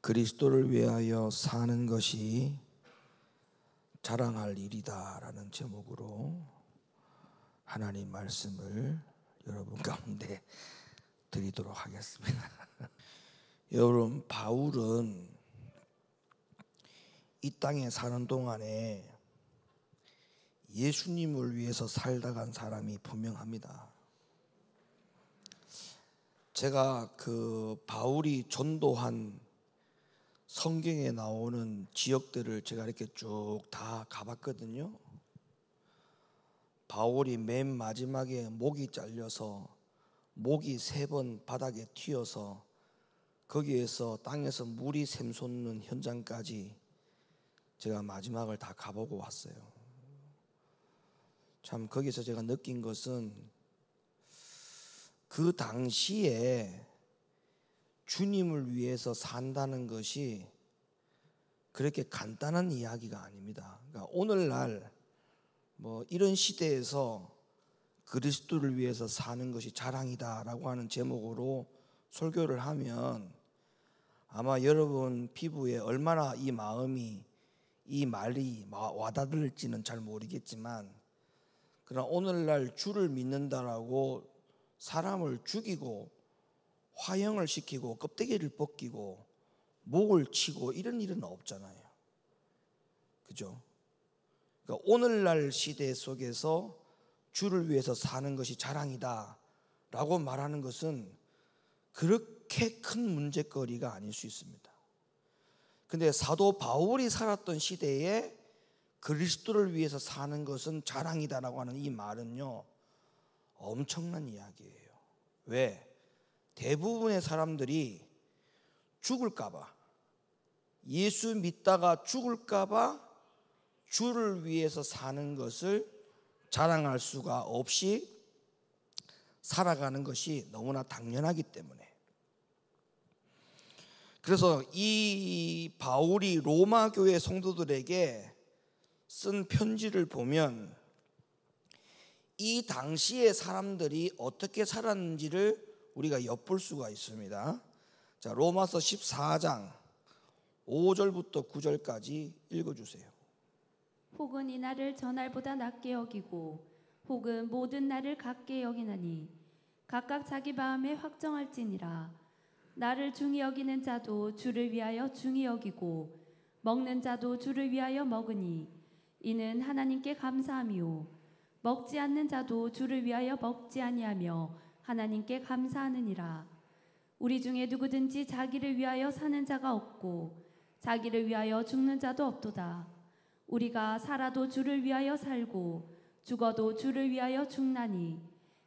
그리스도를 위하여 사는 것이 자랑할 일이다라는 제목으로 하나님 말씀을 여러분 가운데 드리도록 하겠습니다. 여러분, 바울은 이 땅에 사는 동안에 예수님을 위해서 살다 간 사람이 분명합니다. 제가 바울이 전도한 성경에 나오는 지역들을 제가 이렇게 쭉 다 가봤거든요. 바울이 맨 마지막에 목이 잘려서 목이 3번 바닥에 튀어서 거기에서 땅에서 물이 샘솟는 현장까지 제가 마지막을 다 가보고 왔어요. 참 거기서 제가 느낀 것은 그 당시에 주님을 위해서 산다는 것이 그렇게 간단한 이야기가 아닙니다. 그러니까 오늘날 이런 시대에서 그리스도를 위해서 사는 것이 자랑이다라고 하는 제목으로 설교를 하면 아마 여러분 피부에 얼마나 이 말이 와닿을지는 잘 모르겠지만, 그러나 오늘날 주를 믿는다라고 사람을 죽이고 화형을 시키고 껍데기를 벗기고 목을 치고 이런 일은 없잖아요. 그죠? 그러니까 오늘날 시대 속에서 주를 위해서 사는 것이 자랑이다 라고 말하는 것은 그렇게 큰 문제거리가 아닐 수 있습니다. 근데 사도 바울이 살았던 시대에 그리스도를 위해서 사는 것은 자랑이다라고 하는 이 말은요, 엄청난 이야기예요. 왜? 대부분의 사람들이 죽을까봐, 예수 믿다가 죽을까봐 주를 위해서 사는 것을 자랑할 수가 없이 살아가는 것이 너무나 당연하기 때문에. 그래서 이 바울이 로마 교회 성도들에게 쓴 편지를 보면 이 당시의 사람들이 어떻게 살았는지를 우리가 엿볼 수가 있습니다. 자, 로마서 14장 5절부터 9절까지 읽어주세요. 혹은 이 날을 저날보다 낮게 여기고 혹은 모든 날을 같게 여기나니 각각 자기 마음에 확정할지니라. 나를 중히 여기는 자도 주를 위하여 중히 여기고 먹는 자도 주를 위하여 먹으니 이는 하나님께 감사함이요 먹지 않는 자도 주를 위하여 먹지 아니하며 하나님께 감사하느니라. 우리 중에 누구든지 자기를 위하여 사는 자가 없고 자기를 위하여 죽는 자도 없도다. 우리가 살아도 주를 위하여 살고 죽어도 주를 위하여 죽나니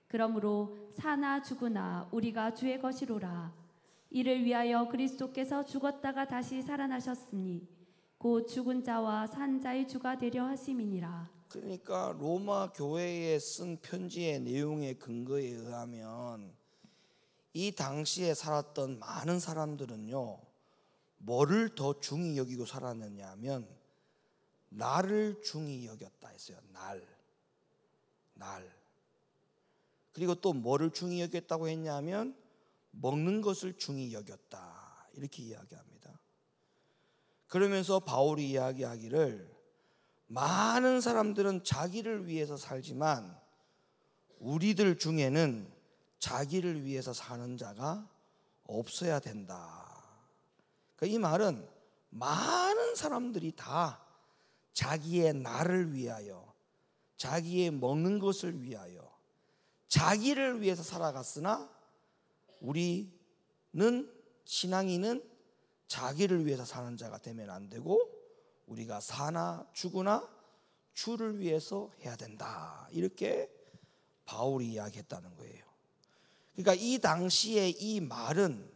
그러므로 사나 죽으나 우리가 주의 것이로라. 이를 위하여 그리스도께서 죽었다가 다시 살아나셨으니 곧 죽은 자와 산 자의 주가 되려 하심이니라. 그러니까 로마 교회에 쓴 편지의 내용의 근거에 의하면 이 당시에 살았던 많은 사람들은요, 뭐를 더 중히 여기고 살았느냐 하면 나를 중히 여겼다 했어요. 날. 그리고 또 뭐를 중히 여겼다고 했냐면 먹는 것을 중히 여겼다, 이렇게 이야기합니다. 그러면서 바울이 이야기하기를 많은 사람들은 자기를 위해서 살지만 우리들 중에는 자기를 위해서 사는 자가 없어야 된다. 그러니까 이 말은 많은 사람들이 다 자기의 나를 위하여, 자기의 먹는 것을 위하여, 자기를 위해서 살아갔으나 우리는, 신앙인은 자기를 위해서 사는 자가 되면 안 되고 우리가 사나 죽으나 주를 위해서 해야 된다, 이렇게 바울이 이야기했다는 거예요. 그러니까 이 당시에 이 말은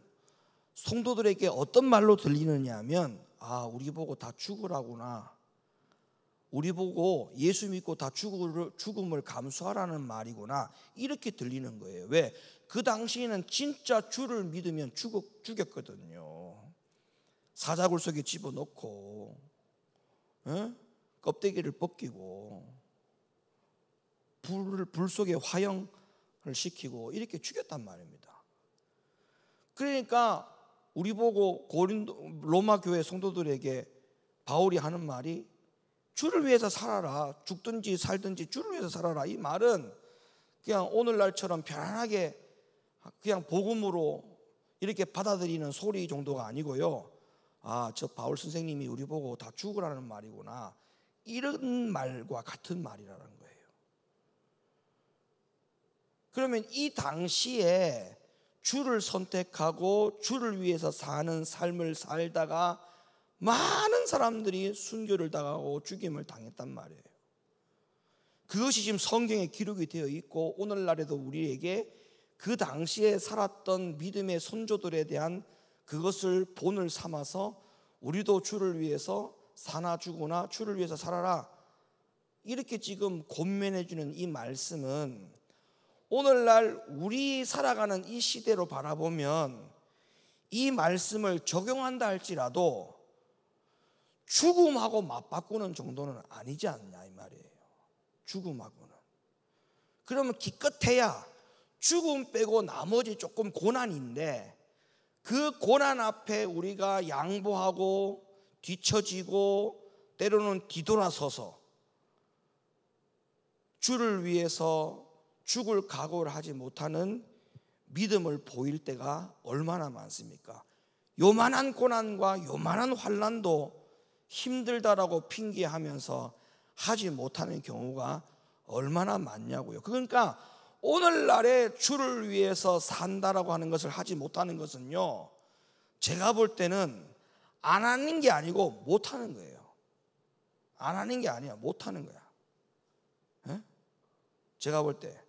성도들에게 어떤 말로 들리느냐 하면, 우리 보고 다 죽으라구나, 우리 보고 예수 믿고 다 죽음을 감수하라는 말이구나, 이렇게 들리는 거예요. 왜? 그 당시에는 진짜 주를 믿으면 죽였거든요. 사자굴 속에 집어넣고 껍데기를 벗기고 불 속에 화형을 시키고 이렇게 죽였단 말입니다. 그러니까 우리 보고 로마 교회 성도들에게 바울이 하는 말이 주를 위해서 살아라. 죽든지 살든지 주를 위해서 살아라. 이 말은 그냥 오늘날처럼 편안하게 그냥 복음으로 이렇게 받아들이는 소리 정도가 아니고요. 아, 저 바울 선생님이 우리 보고 다 죽으라는 말이구나. 이런 말과 같은 말이라는 거예요. 그러면 이 당시에 주를 선택하고 주를 위해서 사는 삶을 살다가 많은 사람들이 순교를 당하고 죽임을 당했단 말이에요. 그것이 지금 성경에 기록이 되어 있고 오늘날에도 우리에게 그 당시에 살았던 믿음의 선조들에 대한 그것을 본을 삼아서 우리도 주를 위해서 사나 죽으나 주를 위해서 살아라, 이렇게 지금 권면해 주는 이 말씀은 오늘날 우리 살아가는 이 시대로 바라보면 이 말씀을 적용한다 할지라도 죽음하고 맞바꾸는 정도는 아니지 않냐 이 말이에요. 죽음하고는. 그러면 기껏해야 죽음 빼고 나머지 조금 고난인데 그 고난 앞에 우리가 양보하고 뒤처지고 때로는 뒤돌아서서 주를 위해서 죽을 각오를 하지 못하는 믿음을 보일 때가 얼마나 많습니까? 요만한 고난과 요만한 환난도 힘들다라고 핑계하면서 하지 못하는 경우가 얼마나 많냐고요. 그러니까 오늘날에 주를 위해서 산다라고 하는 것을 하지 못하는 것은요, 제가 볼 때는 안 하는 게 아니고 못하는 거예요. 안 하는 게 아니야, 못하는 거야. 에? 제가 볼 때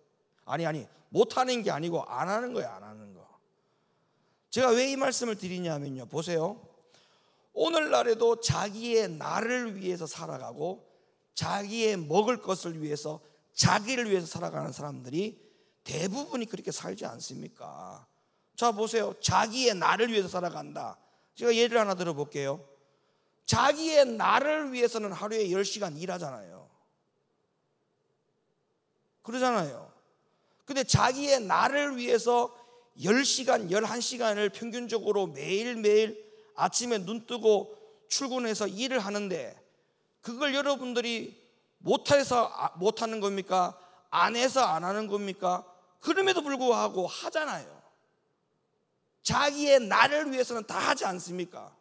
아니 못하는 게 아니고 안 하는 거야, 안 하는 거. 제가 왜 이 말씀을 드리냐면요, 보세요. 오늘날에도 자기의 나를 위해서 살아가고 자기의 먹을 것을 위해서, 자기를 위해서 살아가는 사람들이 대부분이 그렇게 살지 않습니까? 자, 보세요. 자기의 나를 위해서 살아간다. 제가 예를 하나 들어볼게요. 자기의 나를 위해서는 하루에 10시간 일하잖아요. 그러잖아요. 근데 자기의 나를 위해서 10시간, 11시간을 평균적으로 매일매일 아침에 눈 뜨고 출근해서 일을 하는데 그걸 여러분들이 못해서 못하는 겁니까? 안 해서 안 하는 겁니까? 그럼에도 불구하고 하잖아요. 자기의 나를 위해서는 다 하지 않습니까?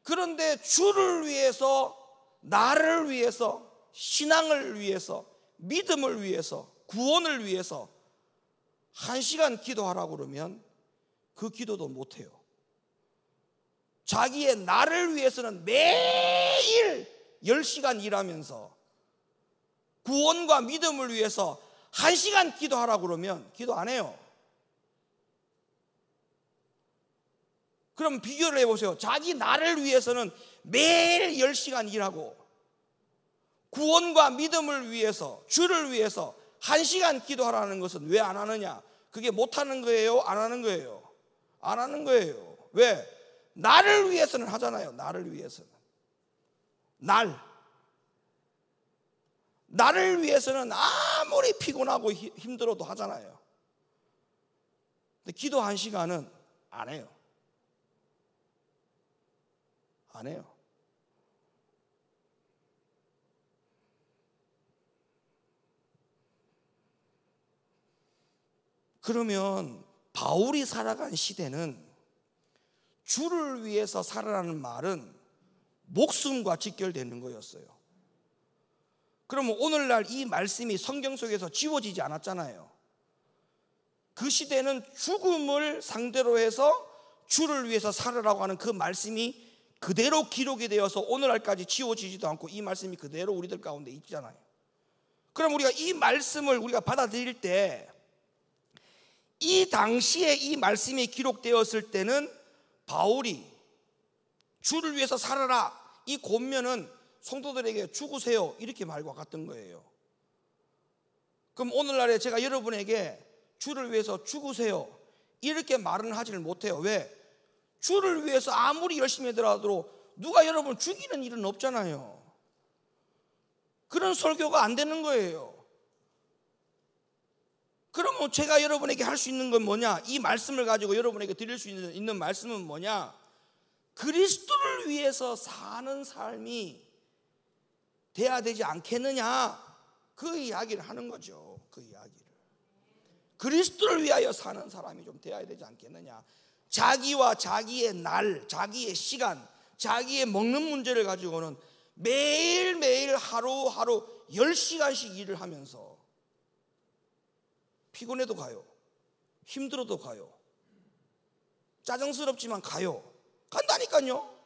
그런데 주를 위해서, 나를 위해서, 신앙을 위해서, 믿음을 위해서, 구원을 위해서 1시간 기도하라고 그러면 그 기도도 못해요. 자기의 나를 위해서는 매일 10시간 일하면서 구원과 믿음을 위해서 1시간 기도하라고 그러면 기도 안 해요. 그럼 비교를 해보세요. 자기 나를 위해서는 매일 10시간 일하고 구원과 믿음을 위해서, 주를 위해서 1시간 기도하라는 것은 왜 안 하느냐? 그게 못하는 거예요? 안 하는 거예요? 안 하는 거예요. 왜? 나를 위해서는 하잖아요. 나를 위해서는. 나를 위해서는 아무리 피곤하고 힘들어도 하잖아요. 근데 기도 1시간은 안 해요. 안 해요. 그러면 바울이 살아간 시대는 주를 위해서 살아라는 말은 목숨과 직결되는 거였어요. 그러면 오늘날 이 말씀이 성경 속에서 지워지지 않았잖아요. 그 시대는 죽음을 상대로 해서 주를 위해서 살아라고 하는 그 말씀이 그대로 기록이 되어서 오늘날까지 지워지지도 않고 이 말씀이 그대로 우리들 가운데 있잖아요. 그럼 우리가 이 말씀을 우리가 받아들일 때 이 당시에 이 말씀이 기록되었을 때는 바울이 주를 위해서 살아라, 이 권면은 성도들에게 죽으세요 이렇게 말과 같은 거예요. 그럼 오늘날에 제가 여러분에게 주를 위해서 죽으세요 이렇게 말은 하지를 못해요. 왜? 주를 위해서 아무리 열심히 하더라도 누가 여러분을 죽이는 일은 없잖아요. 그런 설교가 안 되는 거예요. 그러면 제가 여러분에게 할 수 있는 건 뭐냐? 이 말씀을 가지고 여러분에게 드릴 수 있는 말씀은 뭐냐? 그리스도를 위해서 사는 삶이 돼야 되지 않겠느냐? 그 이야기를 하는 거죠. 그 이야기를. 그리스도를 위하여 사는 사람이 좀 돼야 되지 않겠느냐? 자기와 자기의 날, 자기의 시간, 자기의 먹는 문제를 가지고는 매일매일 하루하루 10시간씩 일을 하면서 피곤해도 가요. 힘들어도 가요. 짜증스럽지만 가요. 간다니까요.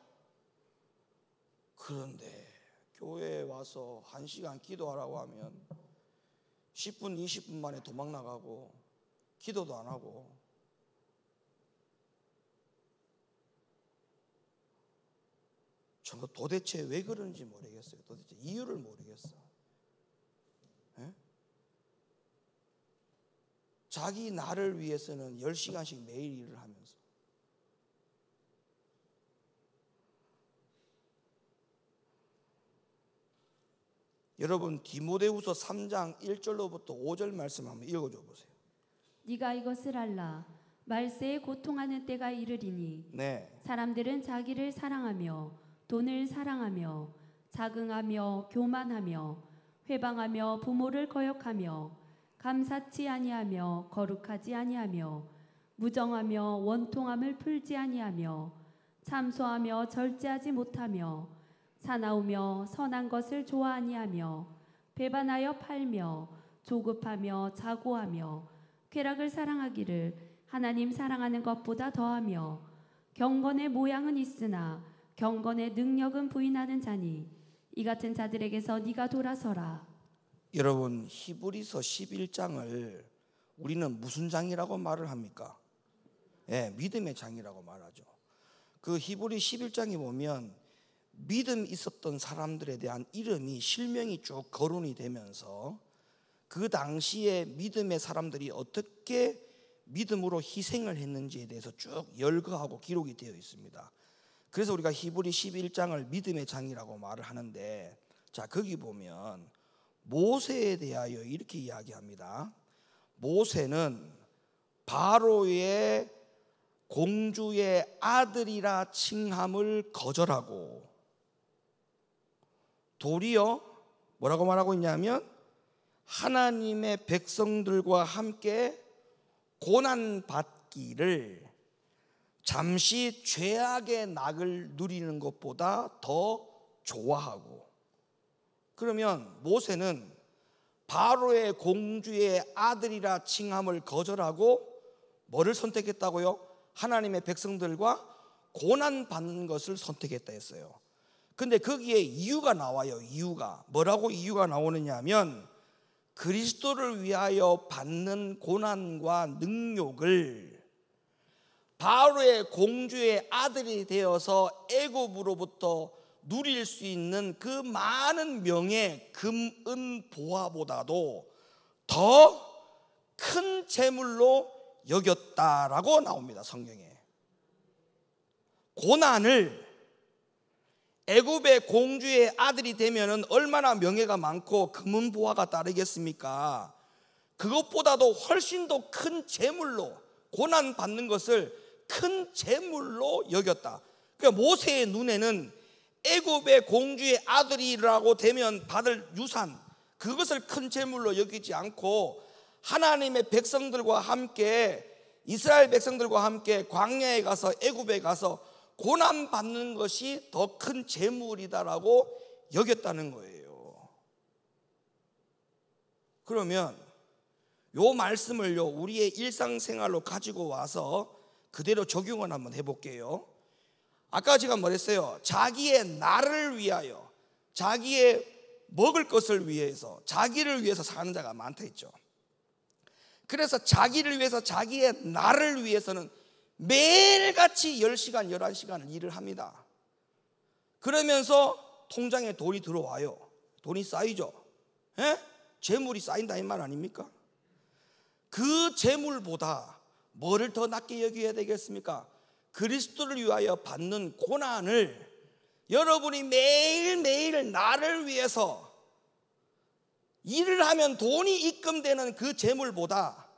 그런데 교회에 와서 1시간 기도하라고 하면 10분, 20분 만에 도망 나가고 기도도 안 하고, 저 도대체 왜 그런지 모르겠어요. 도대체 이유를 모르겠어. 에? 자기 나를 위해서는 10시간씩 매일 일을 하면서, 여러분 디모데후서 3장 1절로부터 5절 말씀 한번 읽어줘 보세요. 네가 이것을 알라. 말세에 고통하는 때가 이르리니 네. 사람들은 자기를 사랑하며 돈을 사랑하며 자긍하며 교만하며 회방하며 부모를 거역하며 감사치 아니하며 거룩하지 아니하며 무정하며 원통함을 풀지 아니하며 참소하며 절제하지 못하며 사나우며 선한 것을 좋아하니하며 배반하여 팔며 조급하며 자고하며 쾌락을 사랑하기를 하나님 사랑하는 것보다 더하며 경건의 모양은 있으나 경건의 능력은 부인하는 자니 이 같은 자들에게서 네가 돌아서라. 여러분 히브리서 11장을 우리는 무슨 장이라고 말을 합니까? 예, 믿음의 장이라고 말하죠. 그 히브리 11장에 보면 믿음 있었던 사람들에 대한 이름이 실명이 쭉 거론이 되면서 그 당시에 믿음의 사람들이 어떻게 믿음으로 희생을 했는지에 대해서 쭉 열거하고 기록이 되어 있습니다. 그래서 우리가 히브리 11장을 믿음의 장이라고 말을 하는데, 자 거기 보면 모세에 대하여 이렇게 이야기합니다. 모세는 바로의 공주의 아들이라 칭함을 거절하고 도리어 뭐라고 말하고 있냐면 하나님의 백성들과 함께 고난받기를 잠시 죄악의 낙을 누리는 것보다 더 좋아하고, 그러면 모세는 바로의 공주의 아들이라 칭함을 거절하고 뭐를 선택했다고요? 하나님의 백성들과 고난받는 것을 선택했다 했어요. 근데 거기에 이유가 나와요. 이유가 뭐라고 이유가 나오느냐 하면 그리스도를 위하여 받는 고난과 능욕을 바로의 공주의 아들이 되어서 애굽으로부터 누릴 수 있는 그 많은 명예, 금, 은, 보화보다도 더 큰 재물로 여겼다라고 나옵니다. 성경에. 고난을 애굽의 공주의 아들이 되면은 얼마나 명예가 많고 금은 보화가 따르겠습니까? 그것보다도 훨씬 더 큰 재물로, 고난 받는 것을 큰 재물로 여겼다. 그러니까 모세의 눈에는 애굽의 공주의 아들이라고 되면 받을 유산, 그것을 큰 재물로 여기지 않고 하나님의 백성들과 함께, 이스라엘 백성들과 함께 광야에 가서, 애굽에 가서 고난 받는 것이 더 큰 재물이다라고 여겼다는 거예요. 그러면 요 말씀을요 우리의 일상생활로 가지고 와서 그대로 적용을 한번 해볼게요. 아까 제가 뭐랬어요? 자기의 나를 위하여, 자기의 먹을 것을 위해서, 자기를 위해서 사는 자가 많다 했죠. 그래서 자기를 위해서, 자기의 나를 위해서는 매일같이 10시간, 11시간을 일을 합니다. 그러면서 통장에 돈이 들어와요. 돈이 쌓이죠. 에? 재물이 쌓인다 이 말 아닙니까? 그 재물보다 뭐를 더 낫게 여겨야 되겠습니까? 그리스도를 위하여 받는 고난을 여러분이 매일매일 나를 위해서 일을 하면 돈이 입금되는 그 재물보다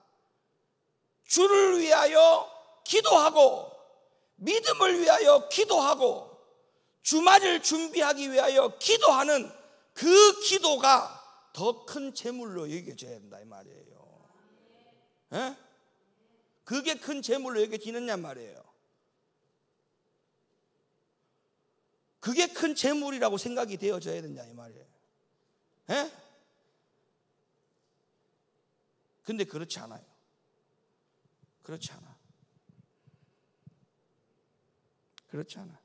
주를 위하여 기도하고 믿음을 위하여 기도하고 주말을 준비하기 위하여 기도하는 그 기도가 더 큰 재물로 여겨져야 된다 이 말이에요. 에? 그게 큰 재물로 여겨지느냐 말이에요. 그게 큰 재물이라고 생각이 되어져야 된다 이 말이에요. 에? 근데 그렇지 않아요. 그렇지 않아. 그렇지 않아.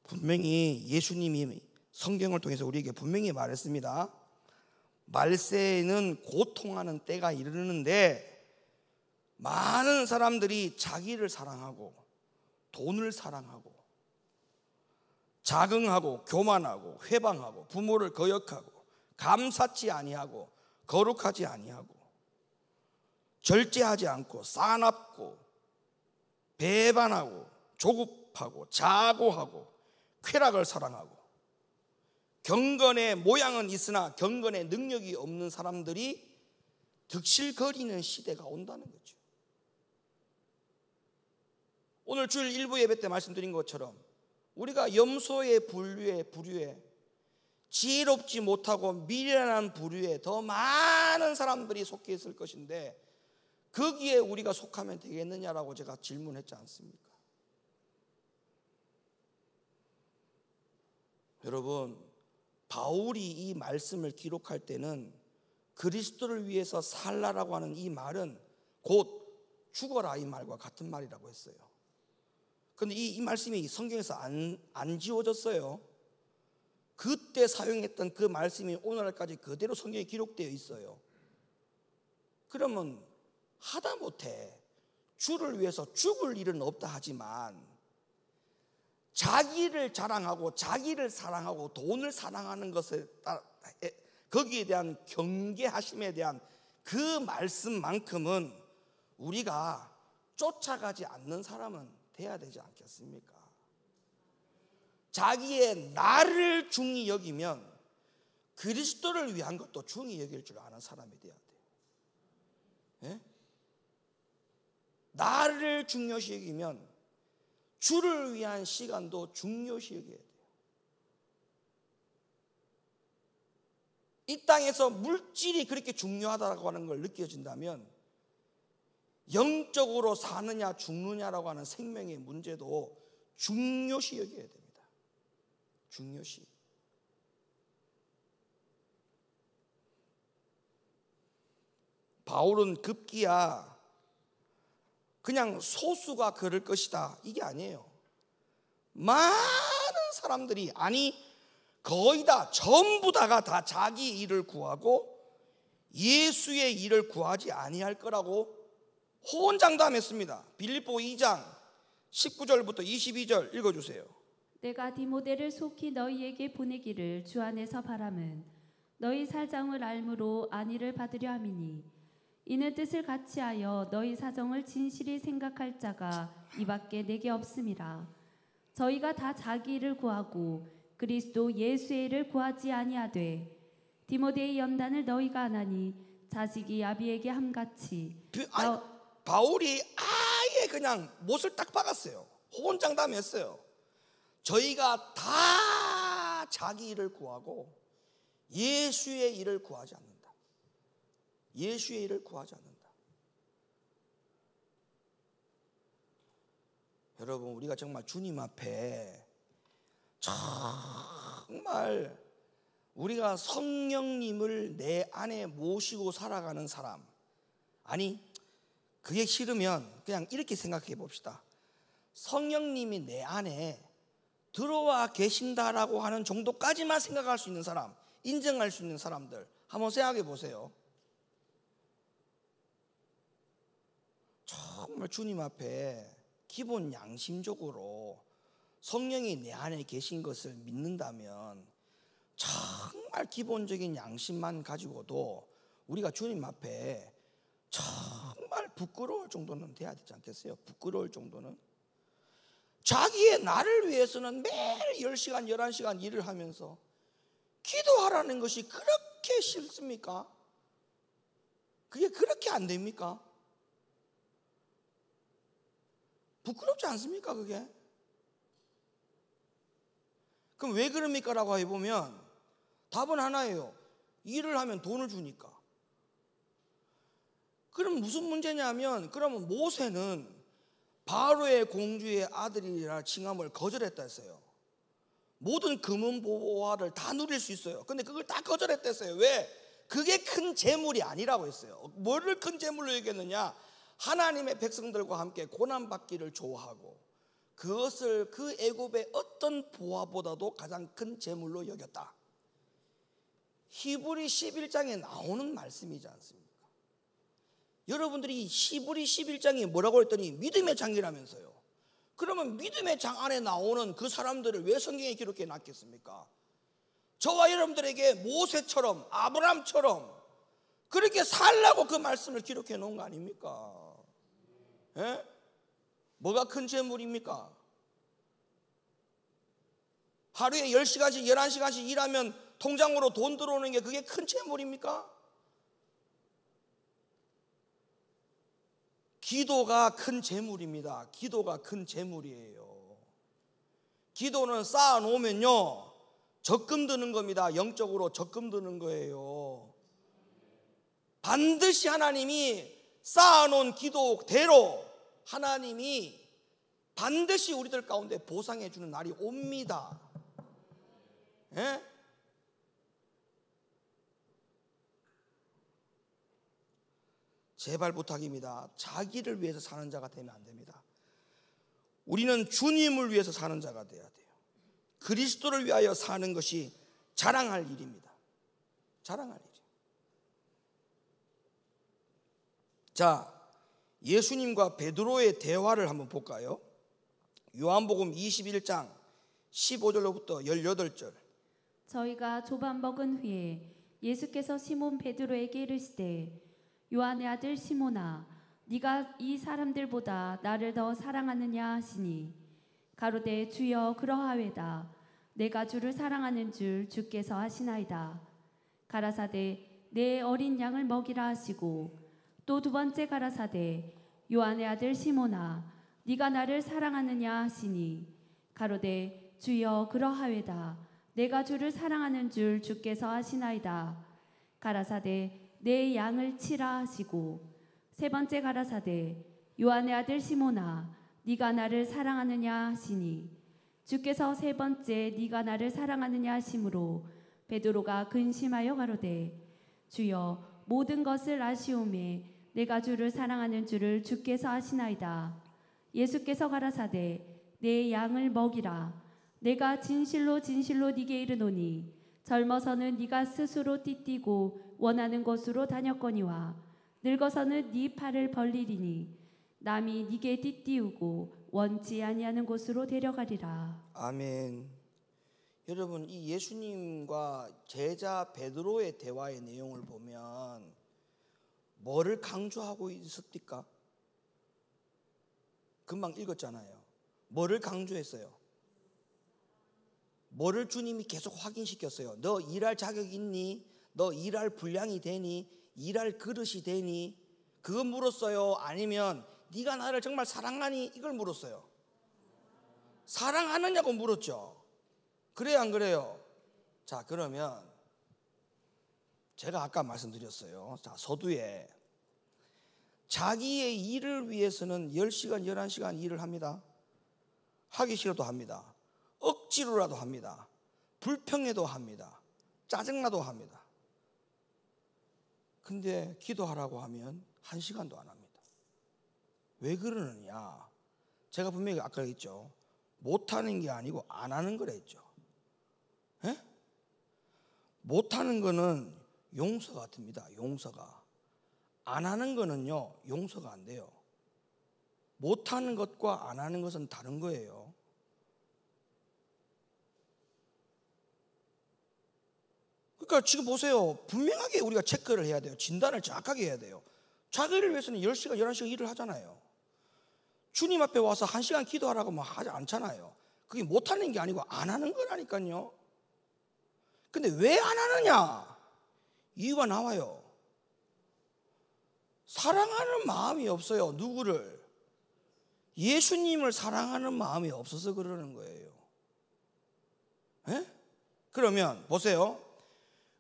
분명히 예수님이 성경을 통해서 우리에게 분명히 말했습니다. 말세에는 고통하는 때가 이르는데 많은 사람들이 자기를 사랑하고 돈을 사랑하고 자긍하고 교만하고 회방하고 부모를 거역하고 감사치 아니하고 거룩하지 아니하고 절제하지 않고 싸납고 배반하고 조급하고 자고하고 쾌락을 사랑하고 경건의 모양은 있으나 경건의 능력이 없는 사람들이 득실거리는 시대가 온다는 거죠. 오늘 주일 일부 예배 때 말씀드린 것처럼 우리가 염소의 부류에 지혜롭지 못하고 미련한 부류에 더 많은 사람들이 속해 있을 것인데 거기에 우리가 속하면 되겠느냐라고 제가 질문했지 않습니까? 여러분, 바울이 이 말씀을 기록할 때는 그리스도를 위해서 살라라고 하는 이 말은 곧 죽어라 이 말과 같은 말이라고 했어요. 그런데 이 말씀이 성경에서 안 지워졌어요. 그때 사용했던 그 말씀이 오늘날까지 그대로 성경에 기록되어 있어요. 그러면 하다못해 주를 위해서 죽을 일은 없다 하지만 자기를 자랑하고 자기를 사랑하고 돈을 사랑하는 것에 따라 거기에 대한 경계하심에 대한 그 말씀만큼은 우리가 쫓아가지 않는 사람은 돼야 되지 않겠습니까? 자기의 나를 중히 여기면 그리스도를 위한 것도 중히 여길 줄 아는 사람이 돼야 돼요. 예? 나를 중요시 여기면 주를 위한 시간도 중요시 여겨야 돼요. 이 땅에서 물질이 그렇게 중요하다고 하는 걸 느껴진다면 영적으로 사느냐 죽느냐라고 하는 생명의 문제도 중요시 여겨야 됩니다. 중요시. 바울은 급기야 그냥 소수가 그럴 것이다 이게 아니에요. 많은 사람들이, 아니 거의 다, 전부 다가 다 자기 일을 구하고 예수의 일을 구하지 아니할 거라고 호언장담했습니다. 빌립보 2장 19절부터 22절 읽어주세요. 내가 디모데를 속히 너희에게 보내기를 주 안에서 바람은 너희 사정을 알므로 안위를 받으려 함이니 이는 뜻을 같이하여 너희 사정을 진실히 생각할 자가 이밖에 내게 없음이라. 저희가 다 자기 일을 구하고 그리스도 예수의 일을 구하지 아니하되 디모데의 연단을 너희가 아나니 자식이 아비에게 함같이. 바울이 아예 그냥 못을 딱 박았어요. 호언장담했어요. 저희가 다 자기 일을 구하고 예수의 일을 구하지 않는다. 예수의 일을 구하지 않는다. 여러분, 우리가 정말 주님 앞에 정말 우리가 성령님을 내 안에 모시고 살아가는 사람, 아니 그게 싫으면 그냥 이렇게 생각해 봅시다. 성령님이 내 안에 들어와 계신다라고 하는 정도까지만 생각할 수 있는 사람, 인정할 수 있는 사람들 한번 생각해 보세요. 정말 주님 앞에 기본 양심적으로 성령이 내 안에 계신 것을 믿는다면 정말 기본적인 양심만 가지고도 우리가 주님 앞에 정말 부끄러울 정도는 돼야 되지 않겠어요? 부끄러울 정도는. 자기의 나를 위해서는 매일 10시간 11시간 일을 하면서 기도하라는 것이 그렇게 싫습니까? 그게 그렇게 안 됩니까? 부끄럽지 않습니까 그게? 그럼 왜 그럽니까? 라고 해보면 답은 하나예요. 일을 하면 돈을 주니까. 그럼 무슨 문제냐면, 그러면 모세는 바로의 공주의 아들이라 칭함을 거절했다 했어요. 모든 금은보화를 다 누릴 수 있어요. 근데 그걸 다 거절했다 했어요. 왜? 그게 큰 재물이 아니라고 했어요. 뭐를 큰 재물로 여겼느냐? 하나님의 백성들과 함께 고난받기를 좋아하고 그것을 그 애굽의 어떤 보화보다도 가장 큰 재물로 여겼다. 히브리 11장에 나오는 말씀이지 않습니까? 여러분들이 히브리 11장이 뭐라고 했더니 믿음의 장이라면서요. 그러면 믿음의 장 안에 나오는 그 사람들을 왜 성경에 기록해 놨겠습니까? 저와 여러분들에게 모세처럼 아브라함처럼 그렇게 살라고 그 말씀을 기록해 놓은 거 아닙니까? 예? 뭐가 큰 재물입니까? 하루에 10시간씩 11시간씩 일하면 통장으로 돈 들어오는 게 그게 큰 재물입니까? 기도가 큰 재물입니다. 기도가 큰 재물이에요. 기도는 쌓아놓으면요 적금 드는 겁니다. 영적으로 적금 드는 거예요. 반드시 하나님이 쌓아놓은 기도대로 하나님이 반드시 우리들 가운데 보상해 주는 날이 옵니다. 예? 제발 부탁입니다. 자기를 위해서 사는 자가 되면 안 됩니다. 우리는 주님을 위해서 사는 자가 돼야 돼요. 그리스도를 위하여 사는 것이 자랑할 일입니다. 자랑할 일. 자, 예수님과 베드로의 대화를 한번 볼까요? 요한복음 21장 15절로부터 18절. 저희가 조반 먹은 후에 예수께서 시몬 베드로에게 이르시되 요한의 아들 시몬아 네가 이 사람들보다 나를 더 사랑하느냐 하시니 가로되 주여 그러하외다. 내가 주를 사랑하는 줄 주께서 하시나이다. 가라사대 내 어린 양을 먹이라 하시고 또 두 번째 가라사대 요한의 아들 시몬아 네가 나를 사랑하느냐 하시니 가로되 주여 그러하외다. 내가 주를 사랑하는 줄 주께서 하시나이다. 가라사대 내 양을 치라 하시고 세 번째 가라사대 요한의 아들 시몬아 네가 나를 사랑하느냐 하시니 주께서 세 번째 네가 나를 사랑하느냐 하심으로 베드로가 근심하여 가로되 주여 모든 것을 아시오매 내가 주를 사랑하는 줄을 주께서 아시나이다. 예수께서 가라사대 내 양을 먹이라. 내가 진실로 진실로 네게 이르노니 젊어서는 네가 스스로 띠띠고 원하는 곳으로 다녔거니와 늙어서는 네 팔을 벌리리니 남이 네게 띠띠우고 원치 아니하는 곳으로 데려가리라. 아멘. 여러분, 이 예수님과 제자 베드로의 대화의 내용을 보면 뭐를 강조하고 있었습니까? 금방 읽었잖아요. 뭐를 강조했어요? 뭐를 주님이 계속 확인시켰어요? 너 일할 자격 있니? 너 일할 분량이 되니? 일할 그릇이 되니? 그거 물었어요? 아니면 네가 나를 정말 사랑하니? 이걸 물었어요. 사랑하느냐고 물었죠. 그래요 안 그래요? 자, 그러면 제가 아까 말씀드렸어요. 자, 서두에 자기의 일을 위해서는 10시간 11시간 일을 합니다. 하기 싫어도 합니다. 억지로라도 합니다. 불평해도 합니다. 짜증나도 합니다. 근데 기도하라고 하면 1시간도 안 합니다. 왜 그러느냐? 제가 분명히 아까 했죠. 못하는 게 아니고 안 하는 거라 했죠. 에? 못하는 거는 용서 같습니다. 용서가. 안 하는 거는요, 용서가 안 돼요. 못하는 것과 안 하는 것은 다른 거예요. 그러니까 지금 보세요. 분명하게 우리가 체크를 해야 돼요. 진단을 정확하게 해야 돼요. 자기를 위해서는 10시간, 11시간 일을 하잖아요. 주님 앞에 와서 1시간 기도하라고 막 하지 않잖아요. 그게 못하는 게 아니고 안 하는 거라니까요. 근데 왜 안 하느냐? 이유가 나와요. 사랑하는 마음이 없어요. 누구를? 예수님을 사랑하는 마음이 없어서 그러는 거예요. 에? 그러면 보세요.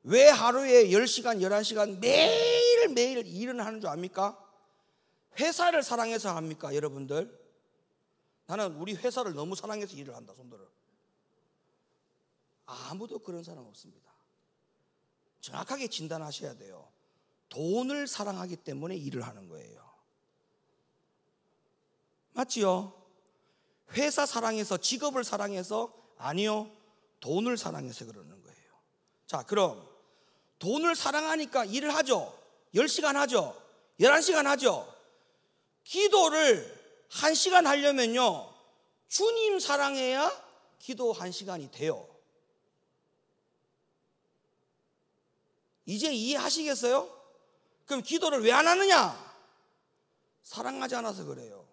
왜 하루에 10시간, 11시간 매일매일 일을 하는 줄 압니까? 회사를 사랑해서 합니까, 여러분들? 나는 우리 회사를 너무 사랑해서 일을 한다, 손들어. 아무도 그런 사람 없습니다. 정확하게 진단하셔야 돼요. 돈을 사랑하기 때문에 일을 하는 거예요. 맞지요? 회사 사랑해서, 직업을 사랑해서? 아니요, 돈을 사랑해서 그러는 거예요. 자, 그럼 돈을 사랑하니까 일을 하죠. 10시간 하죠. 11시간 하죠. 기도를 1시간 하려면요, 주님 사랑해야 기도 1시간이 돼요. 이제 이해하시겠어요? 그럼 기도를 왜 안 하느냐? 사랑하지 않아서 그래요.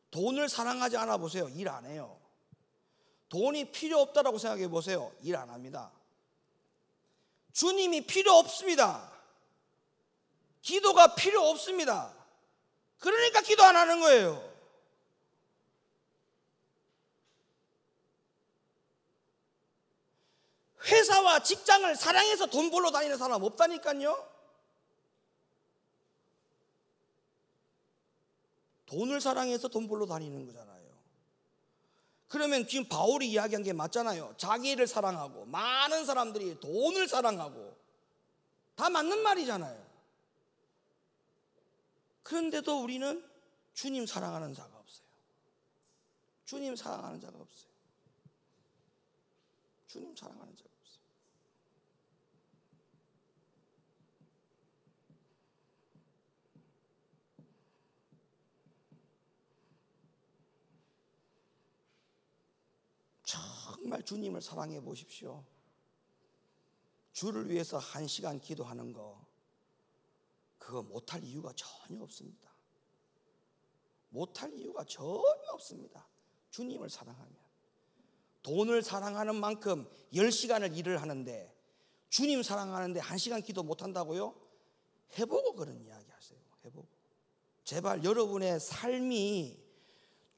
돈을 사랑하지 않아 보세요. 일 안 해요. 돈이 필요 없다라고 생각해 보세요. 일 안 합니다. 주님이 필요 없습니다. 기도가 필요 없습니다. 그러니까 기도 안 하는 거예요. 회사와 직장을 사랑해서 돈 벌러 다니는 사람 없다니까요. 돈을 사랑해서 돈 벌러 다니는 거잖아요. 그러면 지금 바울이 이야기한 게 맞잖아요. 자기를 사랑하고 많은 사람들이 돈을 사랑하고 다 맞는 말이잖아요. 그런데도 우리는 주님 사랑하는 자가 없어요. 주님 사랑하는 자가 없어요. 주님 사랑하는 자가 없어요. 정말 주님을 사랑해 보십시오. 주를 위해서 1시간 기도하는 거, 그거 못할 이유가 전혀 없습니다. 못할 이유가 전혀 없습니다. 주님을 사랑하면. 돈을 사랑하는 만큼 10시간을 일을 하는데 주님 사랑하는데 1시간 기도 못한다고요? 해보고 그런 이야기 하세요. 해보고. 제발 여러분의 삶이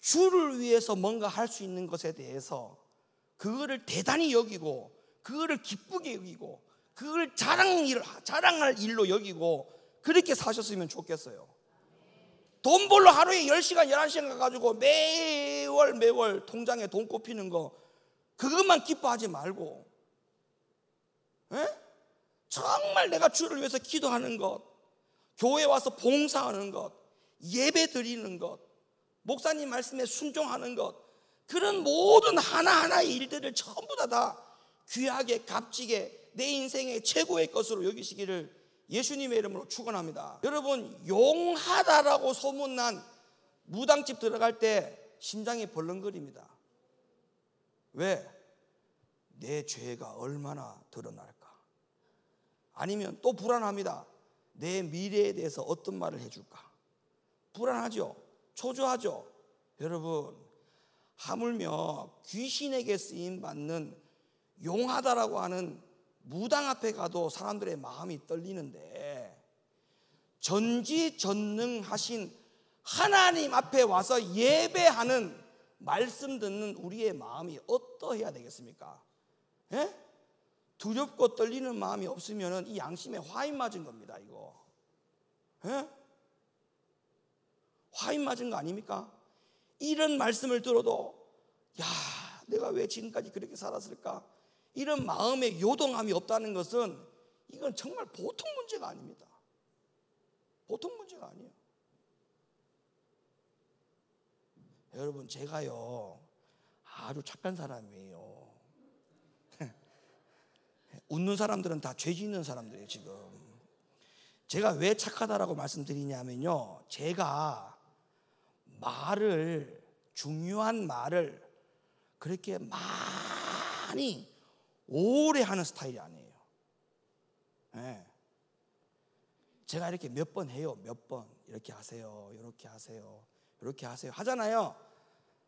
주를 위해서 뭔가 할 수 있는 것에 대해서 그거를 대단히 여기고, 그거를 기쁘게 여기고, 그걸 자랑할 일로 여기고, 그렇게 사셨으면 좋겠어요. 돈 벌러 하루에 10시간 11시간 가가지고 매월 통장에 돈 꼽히는 거, 그것만 기뻐하지 말고, 정말 내가 주를 위해서 기도하는 것, 교회 와서 봉사하는 것, 예배 드리는 것, 목사님 말씀에 순종하는 것, 그런 모든 하나하나의 일들을 전부 다 귀하게 값지게 내 인생의 최고의 것으로 여기시기를 예수님의 이름으로 축원합니다. 여러분, 용하다라고 소문난 무당집 들어갈 때 심장이 벌렁거립니다. 왜? 내 죄가 얼마나 드러날까? 아니면 또 불안합니다. 내 미래에 대해서 어떤 말을 해줄까? 불안하죠? 초조하죠? 여러분, 하물며 귀신에게 쓰임받는 용하다라고 하는 무당 앞에 가도 사람들의 마음이 떨리는데, 전지전능하신 하나님 앞에 와서 예배하는, 말씀 듣는 우리의 마음이 어떠해야 되겠습니까? 두렵고 떨리는 마음이 없으면 이 양심에 화인 맞은 겁니다. 이거 화인 맞은 거 아닙니까? 이런 말씀을 들어도 야, 내가 왜 지금까지 그렇게 살았을까? 이런 마음의 요동함이 없다는 것은 이건 정말 보통 문제가 아닙니다. 보통 문제가 아니에요. 여러분, 제가요 아주 착한 사람이에요. 웃는 사람들은 다 죄 짓는 사람들이에요. 지금 제가 왜 착하다라고 말씀드리냐면요, 제가 말을, 중요한 말을 그렇게 많이 오래 하는 스타일이 아니에요. 제가 이렇게 몇 번 해요. 몇 번 이렇게 하세요, 이렇게 하세요, 이렇게 하세요 하잖아요.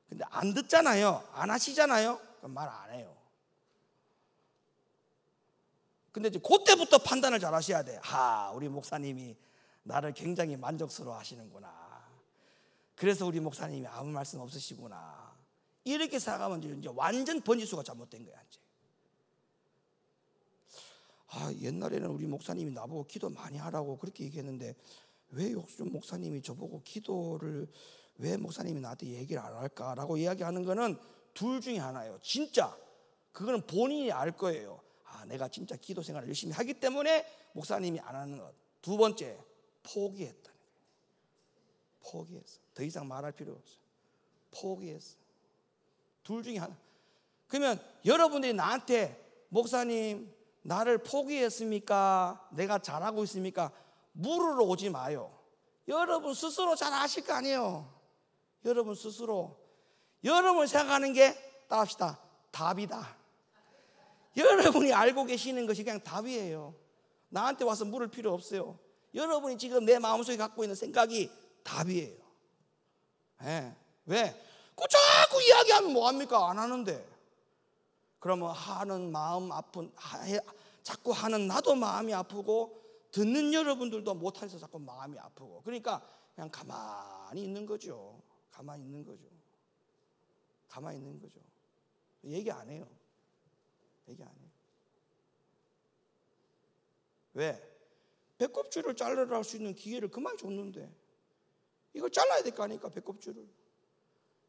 근데 안 듣잖아요. 안 하시잖아요. 그럼 말 안 해요. 근데 이제 그때부터 판단을 잘 하셔야 돼. 우리 목사님이 나를 굉장히 만족스러워 하시는구나. 그래서 우리 목사님이 아무 말씀 없으시구나. 이렇게 생각하면 이제 완전 번지수가 잘못된 거야. 이제. 옛날에는 우리 목사님이 나보고 기도 많이 하라고 그렇게 얘기했는데 왜 요즘 목사님이 저보고 기도를 왜 목사님이 나한테 얘기를 안 할까라고 이야기하는 거는 둘 중에 하나예요. 진짜 그거는 본인이 알 거예요. 내가 진짜 기도 생활을 열심히 하기 때문에 목사님이 안 하는 것. 두 번째, 포기했다는 거예요. 포기했어. 더 이상 말할 필요 없어. 포기했어. 둘 중에 하나. 그러면 여러분들이 나한테 목사님 나를 포기했습니까? 내가 잘하고 있습니까? 물으러 오지 마요. 여러분 스스로 잘 아실 거 아니에요. 여러분 스스로. 여러분 생각하는 게 따합시다. 답이다. 여러분이 알고 계시는 것이 그냥 답이에요. 나한테 와서 물을 필요 없어요. 여러분이 지금 내 마음속에 갖고 있는 생각이 답이에요. 왜? 자꾸 이야기하면 뭐합니까? 안 하는데. 그러면 하는 마음 아픈 자꾸 하는 나도 마음이 아프고 듣는 여러분들도 못해서 자꾸 마음이 아프고 그러니까 그냥 가만히 있는 거죠. 가만히 있는 거죠. 가만히 있는 거죠. 얘기 안 해요. 얘기 안 해요. 왜? 배꼽줄을 자르라 할 수 있는 기회를 그만 줬는데 이걸 잘라야 될 거 아닙니까? 배꼽줄을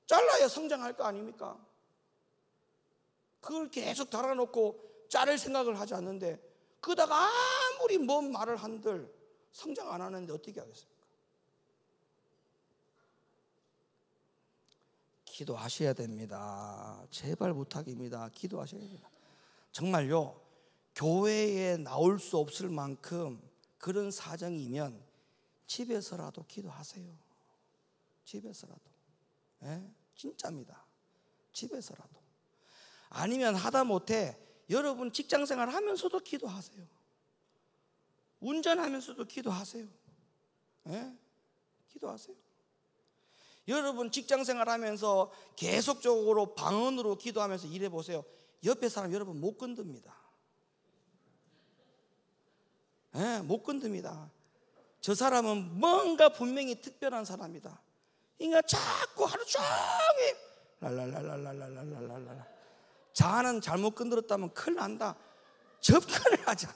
잘라야 성장할 거 아닙니까? 그걸 계속 달아놓고 자를 생각을 하지 않는데 그러다가 아무리 뭔 말을 한들 성장 안 하는데 어떻게 하겠습니까? 기도하셔야 됩니다. 제발 부탁입니다. 기도하셔야 됩니다. 정말요, 교회에 나올 수 없을 만큼 그런 사정이면 집에서라도 기도하세요. 집에서라도. 진짜입니다. 집에서라도. 아니면 하다못해 여러분 직장생활 하면서도 기도하세요. 운전하면서도 기도하세요. 기도하세요. 여러분 직장생활 하면서 계속적으로 방언으로 기도하면서 일해보세요. 옆에 사람 여러분 못 건듭니다. 못 건듭니다. 저 사람은 뭔가 분명히 특별한 사람이다. 그러니까 자꾸 하루 종일 랄랄랄랄랄랄랄랄랄. 자는 잘못 건드렸다면 큰일 난다. 접근을 하지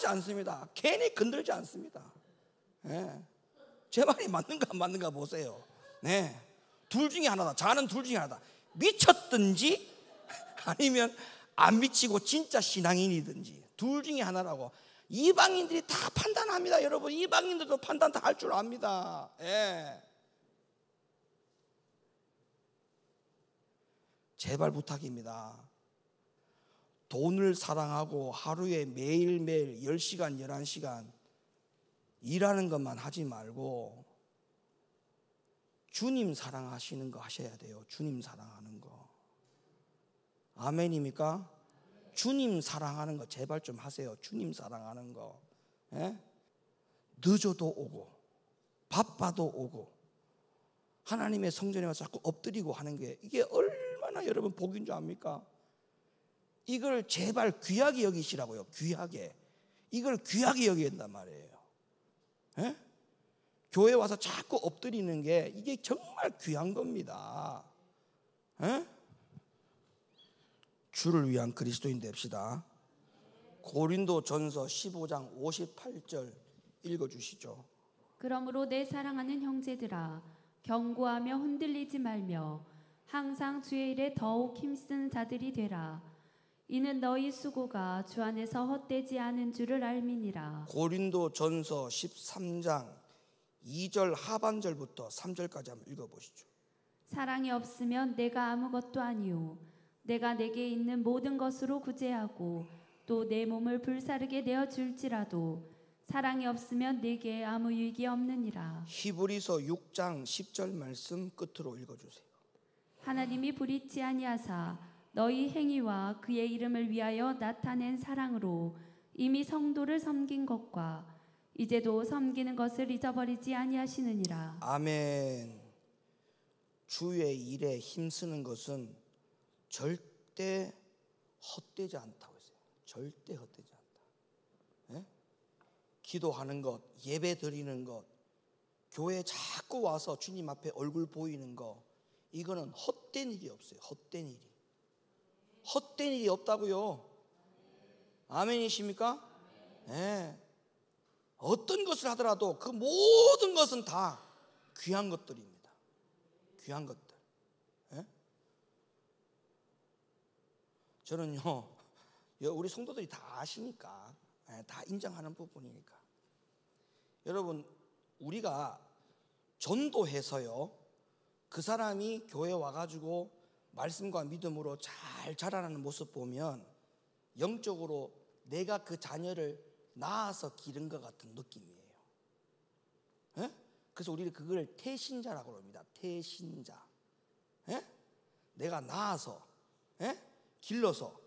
않습니다. 괜히 건들지 않습니다. 제 말이 맞는가 안 맞는가 보세요. 둘 중에 하나다. 자는 둘 중에 하나다. 미쳤든지 아니면 안 미치고 진짜 신앙인이든지 둘 중에 하나라고. 이방인들이 다 판단합니다. 여러분 이방인들도 판단 다 할 줄 압니다. 제발 부탁입니다. 돈을 사랑하고 하루에 매일매일 10시간 11시간 일하는 것만 하지 말고 주님 사랑하시는 거 하셔야 돼요. 주님 사랑하는 거. 아멘입니까? 주님 사랑하는 거 제발 좀 하세요. 주님 사랑하는 거. 늦어도 오고 바빠도 오고 하나님의 성전에 와서 자꾸 엎드리고 하는 게 이게 얼마나 여러분 복인 줄 압니까? 이걸 제발 귀하게 여기시라고요. 귀하게. 이걸 귀하게 여겨야 된단 말이에요. 교회 와서 자꾸 엎드리는 게 이게 정말 귀한 겁니다. 주를 위한 그리스도인 됩시다. 고린도전서 15장 58절 읽어주시죠. 그러므로 내 사랑하는 형제들아 경고하며 흔들리지 말며 항상 주의 일에 더욱 힘쓰는 자들이 되라. 이는 너희 수고가 주 안에서 헛되지 않은 줄을 알미니라. 고린도전서 13장 2절 하반절부터 3절까지 한번 읽어보시죠. 사랑이 없으면 내가 아무것도 아니요 내가 내게 있는 모든 것으로 구제하고 또 내 몸을 불사르게 내어 줄지라도 사랑이 없으면 내게 아무 유익이 없느니라. 히브리서 6장 10절 말씀 끝으로 읽어주세요. 하나님이 불의치 아니하사 너희 행위와 그의 이름을 위하여 나타낸 사랑으로 이미 성도를 섬긴 것과 이제도 섬기는 것을 잊어버리지 아니하시느니라. 아멘. 주의 일에 힘쓰는 것은 절대 헛되지 않다고 했어요. 절대 헛되지 않다. 예? 기도하는 것, 예배 드리는 것, 교회 자꾸 와서 주님 앞에 얼굴 보이는 거, 이거는 헛된 일이 없어요. 헛된 일이. 헛된 일이 없다고요. 아멘이십니까? 예. 어떤 것을 하더라도 그 모든 것은 다 귀한 것들입니다. 귀한 것들. 예? 저는요, 우리 성도들이 다 아시니까, 다 인정하는 부분이니까. 여러분, 우리가 전도해서요, 그 사람이 교회 와가지고 말씀과 믿음으로 잘 자라나는 모습 보면 영적으로 내가 그 자녀를 낳아서 기른 것 같은 느낌이에요. 예? 그래서 우리는 그걸 태신자라고 합니다. 태신자. 예? 내가 낳아서, 예? 길러서,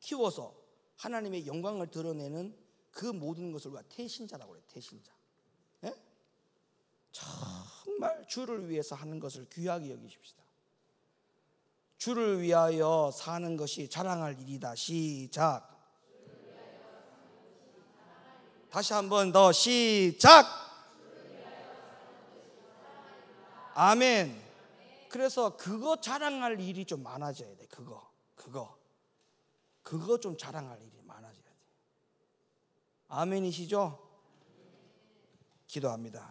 키워서 하나님의 영광을 드러내는 그 모든 것을 우리가 태신자라고 해요. 태신자. 예? 정말 주를 위해서 하는 것을 귀하게 여기십시다. 주를 위하여 사는 것이 자랑할 일이다. 시작. 다시 한 번 더 시작. 아멘. 그래서 그거 자랑할 일이 좀 많아져야 돼. 그거 좀 자랑할 일이 많아져야 돼. 아멘이시죠? 기도합니다.